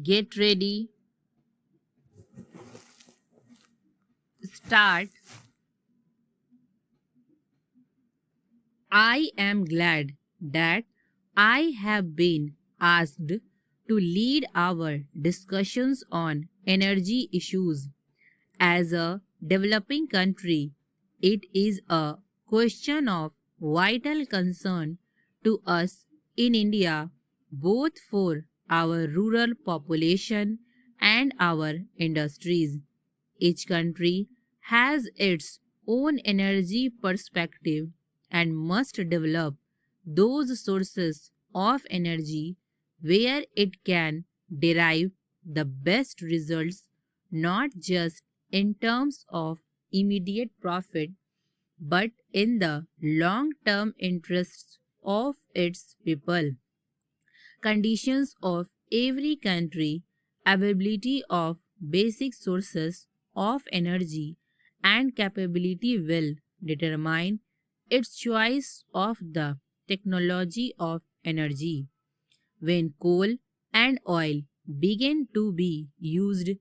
Get ready, start. I am glad that I have been asked to lead our discussions on energy issues. As a developing country, it is a question of vital concern to us in India, both for our rural population and our industries. Each country has its own energy perspective and must develop those sources of energy where it can derive the best results, not just in terms of immediate profit, but in the long term interests of its people. Conditions of every country, availability of basic sources of energy, and capability will determine its choice of the technology of energy. When coal and oil began to be used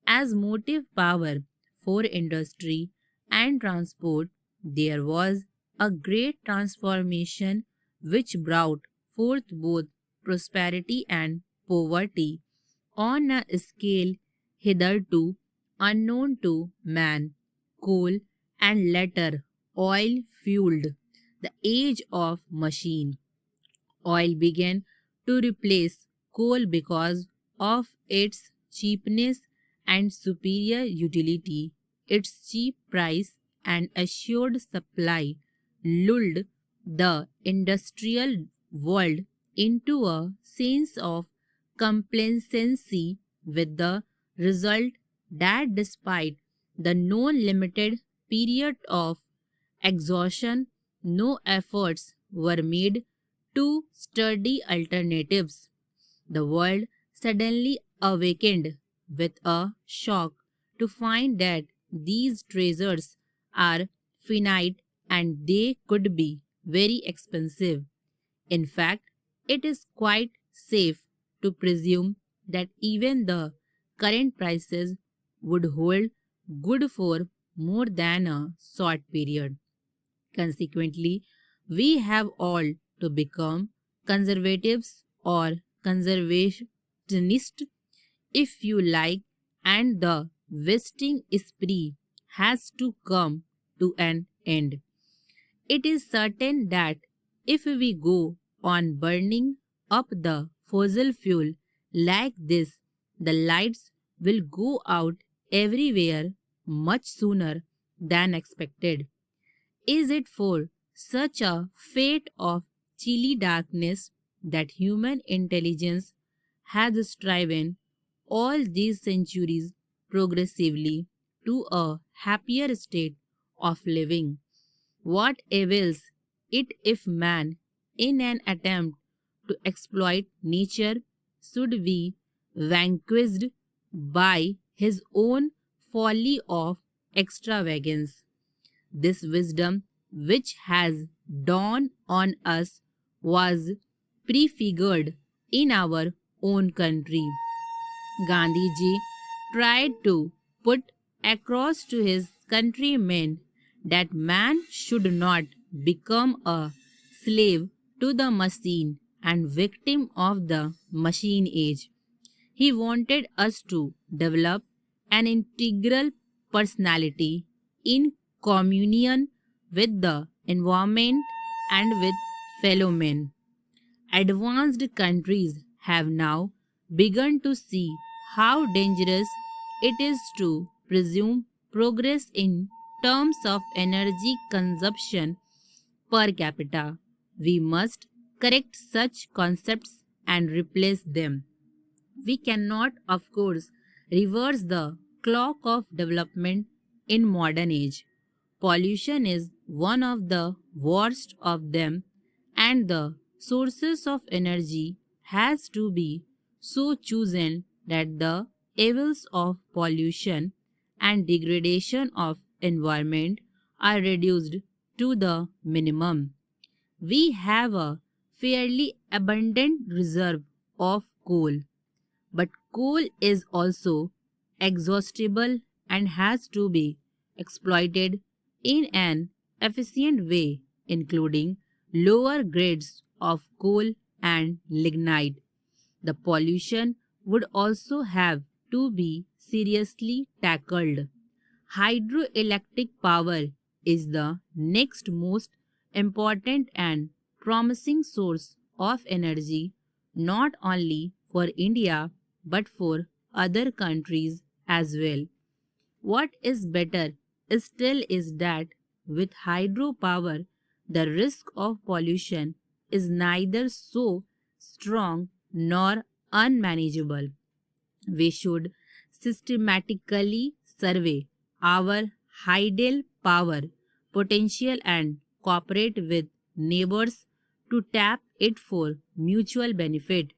as motive power for industry and transport, there was a great transformation which brought forth both prosperity and poverty on a scale hitherto unknown to man. Coal and later oil fueled the age of machine. Oil began to replace coal because of its cheapness and superior utility. Its cheap price and assured supply lulled the industrial world into a sense of complacency, with the result that despite the known limited period of exhaustion, no efforts were made to sturdy alternatives. The world suddenly awakened with a shock to find that these treasures are finite and they could be very expensive. In fact, it is quite safe to presume that even the current prices would hold good for more than a short period. Consequently, we have all to become conservatives or conservationists, if you like, and the wasting spree has to come to an end. It is certain that if we go on burning up the fossil fuel like this, the lights will go out everywhere much sooner than expected. Is it for such a fate of chilly darkness that human intelligence has striven all these centuries progressively to a happier state of living? What avails it if man, in an attempt to exploit nature, should be vanquished by his own folly of extravagance? This wisdom, which has dawned on us, was prefigured in our own country. Gandhiji tried to put across to his countrymen that man should not become a slave to the machine and victim of the machine age. He wanted us to develop an integral personality in communion with the environment and with fellow men. Advanced countries have now begun to see how dangerous it is to presume progress in terms of energy consumption per capita. We must correct such concepts and replace them. We cannot, of course, reverse the clock of development in modern age. Pollution is one of the worst of them, and the sources of energy has to be so chosen that the evils of pollution and degradation of environment are reduced to the minimum. We have a fairly abundant reserve of coal, but Coal is also exhaustible and has to be exploited in an efficient way, including lower grades of coal and lignite. The pollution would also have to be seriously tackled. Hydroelectric power is the next most important and promising source of energy not only for India but for other countries as well. What is better still is that with hydropower, the risk of pollution is neither so strong nor unmanageable. We should systematically survey our hydel power potential and cooperate with neighbors to tap it for mutual benefit.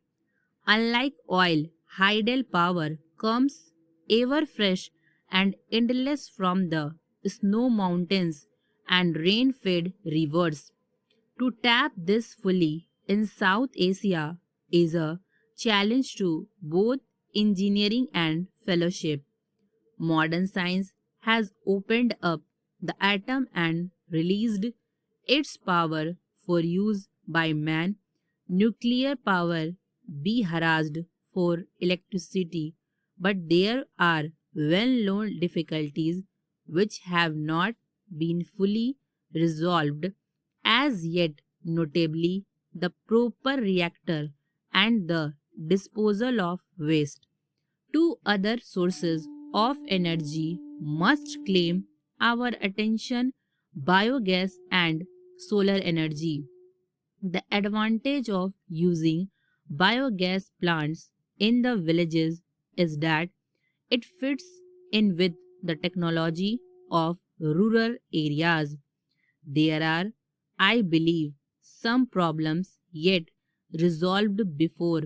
Unlike oil, hydel power comes ever fresh and endless from the snow mountains and rain fed rivers. To tap this fully in South Asia is a challenge to both engineering and fellowship. Modern science has opened up the atom and released its power for use by man. Nuclear power be harassed for electricity, but there are well known difficulties which have not been fully resolved as yet, notably the proper reactor and the disposal of waste. Two other sources of energy must claim our attention: biogas and solar energy. The advantage of using biogas plants in the villages is that it fits in with the technology of rural areas. There are, I believe, some problems yet resolved before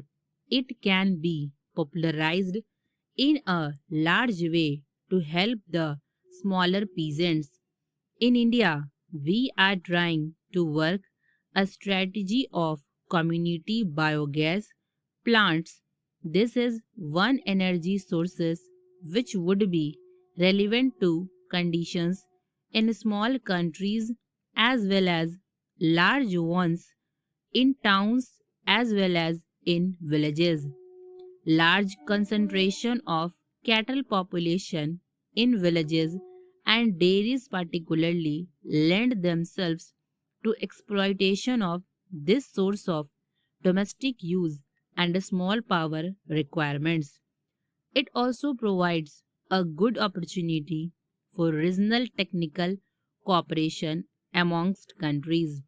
it can be popularized in a large way to help the smaller peasants. In India, we are trying to work a strategy of community biogas plants. This is one energy sources which would be relevant to conditions in small countries as well as large ones in towns as well as in villages. Large concentration of cattle population in villages and dairies particularly lend themselves to exploitation of this source of domestic use and small power requirements. It also provides a good opportunity for regional technical cooperation amongst countries.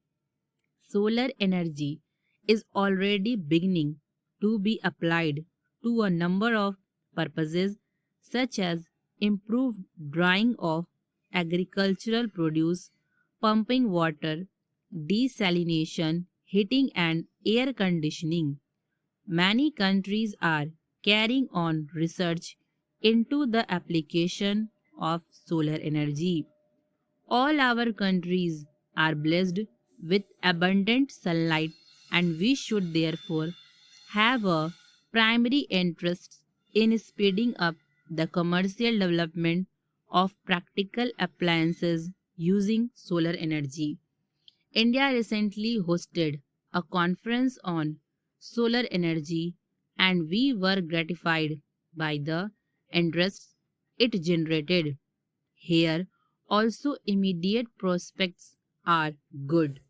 Solar energy is already beginning to be applied to a number of purposes such as improved drying of agricultural produce, pumping water, desalination, heating and air conditioning. Many countries are carrying on research into the application of solar energy. All our countries are blessed with abundant sunlight, and we should therefore have a primary interest in speeding up the commercial development of practical appliances using solar energy. India recently hosted a conference on solar energy, and we were gratified by the interest it generated. Here, also, immediate prospects are good.